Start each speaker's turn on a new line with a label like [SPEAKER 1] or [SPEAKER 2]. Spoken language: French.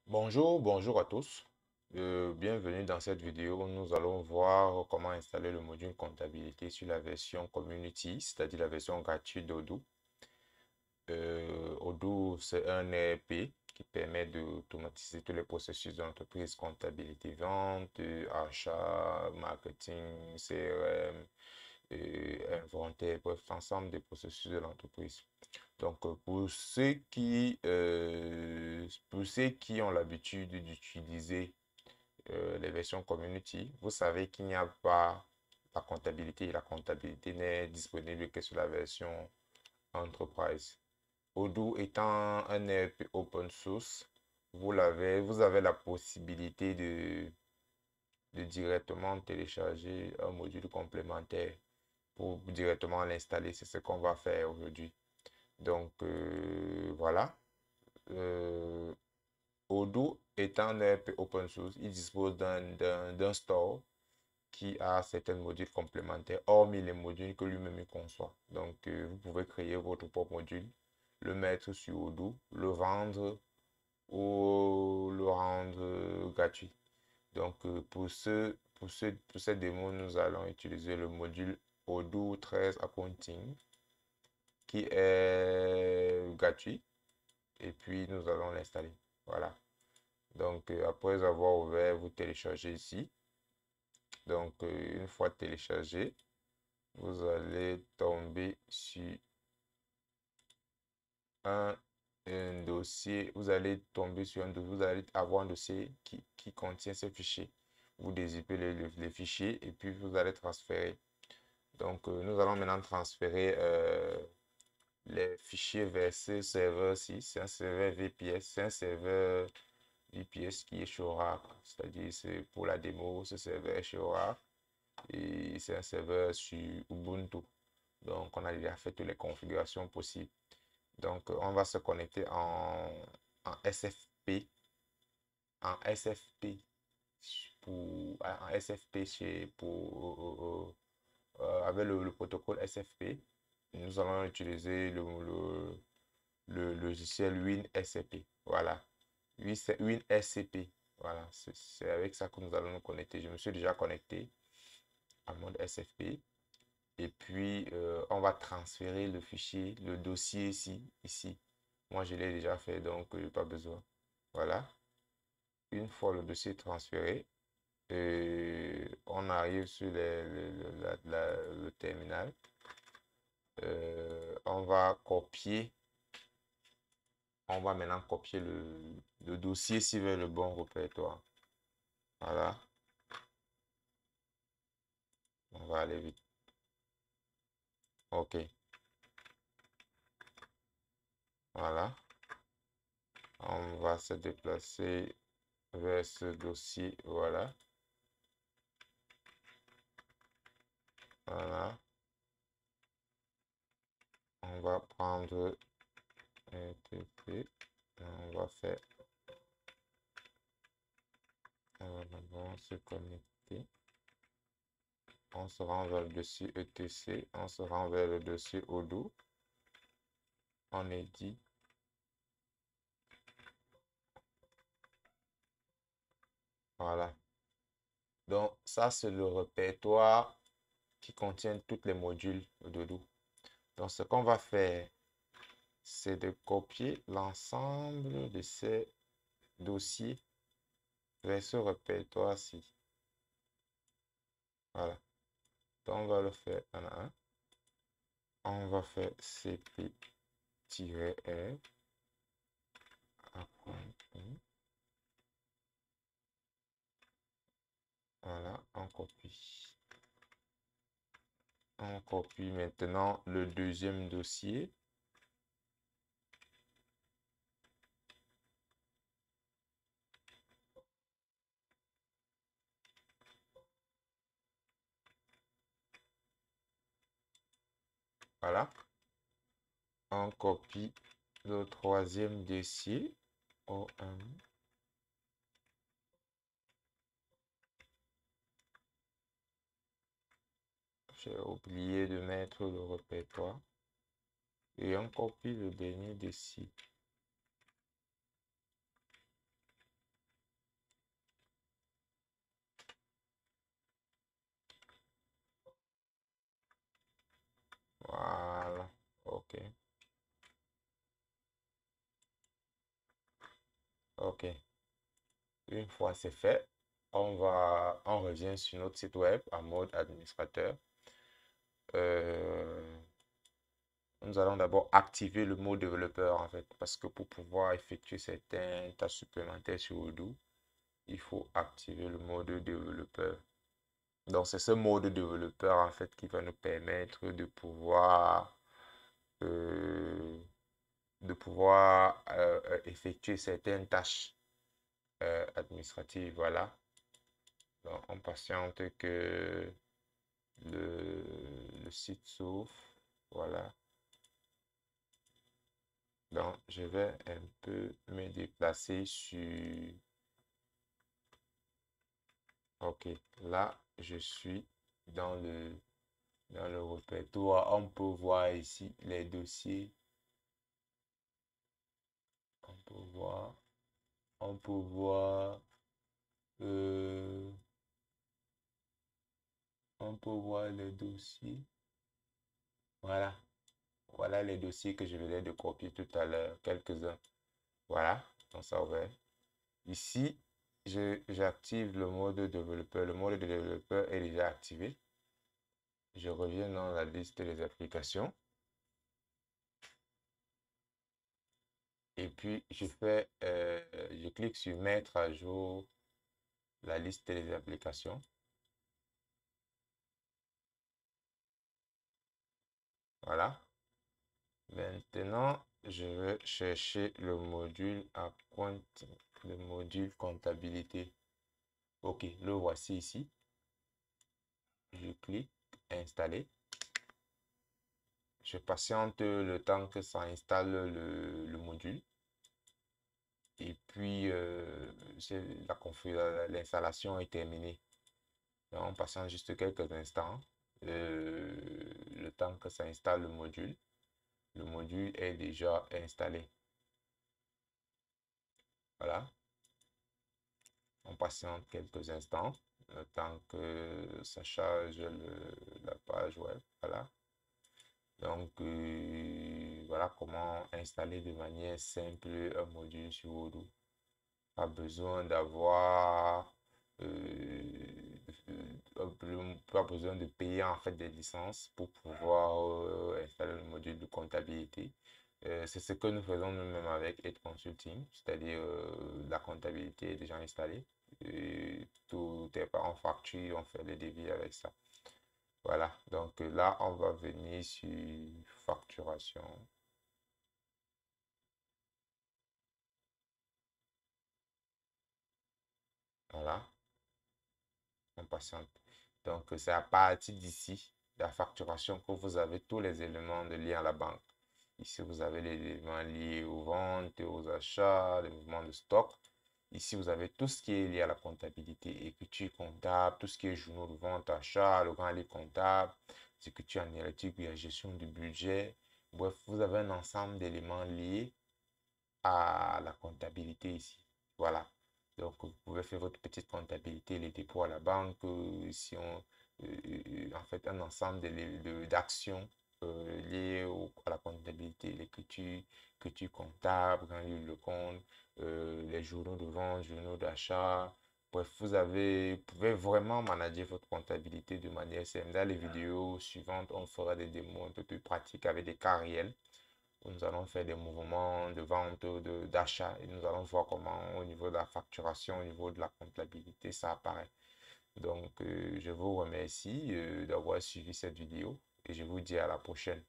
[SPEAKER 1] Bonjour à tous. Bienvenue dans cette vidéo. Nous allons voir comment installer le module comptabilité sur la version Community, c'est-à-dire la version gratuite d'Odoo. Odoo, c'est un ERP qui permet d'automatiser tous les processus de l'entreprise, comptabilité, vente, achat, marketing, CRM, inventaire, bref, l'ensemble des processus de l'entreprise. Donc, pour ceux qui ont l'habitude d'utiliser les versions community, vous savez qu'il n'y a pas la comptabilité. La comptabilité n'est disponible que sur la version enterprise. Odoo étant un ERP open source, vous avez la possibilité de directement télécharger un module complémentaire pour directement l'installer. C'est ce qu'on va faire aujourd'hui. Donc, voilà. Euh, Odoo étant un ERP open source, il dispose d'un store qui a certains modules complémentaires, hormis les modules que lui-même conçoit. Donc, vous pouvez créer votre propre module, le mettre sur Odoo, le vendre ou le rendre gratuit. Donc, pour cette démo, nous allons utiliser le module Odoo 13 Accounting qui est gratuit et puis nous allons l'installer. Voilà. Donc, après avoir ouvert, vous téléchargez ici. Donc, une fois téléchargé, vous allez tomber sur un, un dossier. Vous allez tomber sur un dossier. Vous allez avoir un dossier qui contient ces fichiers. Vous dézippez les fichiers et puis vous allez transférer. Donc, nous allons maintenant transférer les fichiers vers ce serveur-ci. C'est un serveur VPS. C'est un serveur VPS qui est chez Oracle. C'est-à-dire, c'est pour la démo, ce serveur est chez Oracle. Et c'est un serveur sur Ubuntu. Donc, on a déjà fait toutes les configurations possibles. Donc, on va se connecter en SFP. En SFP en SFP avec le protocole SFP. Nous allons utiliser le logiciel WinSCP. Voilà. WinSCP. Voilà. C'est avec ça que nous allons nous connecter. Je me suis déjà connecté en mode SFP. Et puis, on va transférer le fichier, le dossier ici. Moi, je l'ai déjà fait, donc je n'ai pas besoin. Voilà. Une fois le dossier transféré, on arrive sur le terminal. On va copier. On va maintenant copier le dossier s'il veut le bon répertoire. Voilà. On va aller vite. OK. Voilà. On va se déplacer vers ce dossier. Voilà. Voilà. On va prendre ETP. On va faire. On va se connecter. On se rend vers le dossier ETC. On se rend vers le dossier Odoo. On édite. Voilà. Donc, ça, c'est le répertoire qui contient tous les modules d'Odoo. Donc, ce qu'on va faire, c'est de copier l'ensemble de ces dossiers vers ce répertoire-ci. Voilà. Donc, on va le faire un à un. On va faire CP-R. Voilà, on copie. On copie maintenant le deuxième dossier. Voilà. On copie le troisième dossier. OM. J'ai oublié de mettre le répertoire. Et on copie le dernier dossier. OK. Une fois c'est fait, on revient sur notre site web en mode administrateur. Euh, Nous allons d'abord activer le mode développeur en fait, parce que pour pouvoir effectuer certaines tâches supplémentaires sur Odoo, il faut activer le mode développeur. Donc c'est ce mode développeur en fait qui va nous permettre euh, de pouvoir effectuer certaines tâches administratives. Voilà. Donc on patiente que le site s'ouvre. Voilà. Donc, je vais un peu me déplacer sur... Ok, là, je suis dans dans le répertoire. On peut voir ici les dossiers. On peut voir, on peut voir, euh, on peut voir les dossiers. Voilà, voilà les dossiers que je venais de copier tout à l'heure, quelques-uns. Voilà, donc ça ouvert. Ici, j'active le mode développeur. Le mode de développeur est déjà activé. Je reviens dans la liste des applications. Et puis, je clique sur mettre à jour la liste des applications. Voilà. Maintenant, je vais chercher le module à compte, le module comptabilité. Ok, le voici ici. Je clique installer. Je patiente le temps que ça installe le module. Et puis, l'installation est terminée. Donc, en passant juste quelques instants, le temps que ça installe le module est déjà installé. Voilà. On patiente quelques instants, le temps que ça charge la page web. Voilà. Donc, voilà comment installer de manière simple un module sur Odoo. Pas besoin d'avoir pas besoin de payer en fait des licences pour pouvoir installer le module de comptabilité. C'est ce que nous faisons nous-mêmes avec Edge Consulting, c'est-à-dire la comptabilité est déjà installée. Et tout est pas en facture, on fait les devis avec ça. Voilà, donc là, on va venir sur facturation. Voilà, on patiente. Donc, c'est à partir d'ici, la facturation, que vous avez tous les éléments de lien à la banque. Ici, vous avez les éléments liés aux ventes, aux achats, les mouvements de stock. Ici, vous avez tout ce qui est lié à la comptabilité, écriture comptable, tout ce qui est journaux de vente, achat, le grand livre comptable, écriture analytique, la gestion du budget. Bref, vous avez un ensemble d'éléments liés à la comptabilité ici. Voilà. Donc, vous pouvez faire votre petite comptabilité, les dépôts à la banque, si on, en fait, un ensemble d'actions liées à la comptabilité, l'écriture comptable, grand livre de compte, les journaux de vente, journaux d'achat. Bref, vous pouvez vraiment manager votre comptabilité de manière simple. Dans les vidéos suivantes, on fera des démos un peu plus pratiques avec des cas réels où nous allons faire des mouvements de vente, d'achat et nous allons voir comment au niveau de la facturation, au niveau de la comptabilité, ça apparaît. Donc, je vous remercie d'avoir suivi cette vidéo et je vous dis à la prochaine.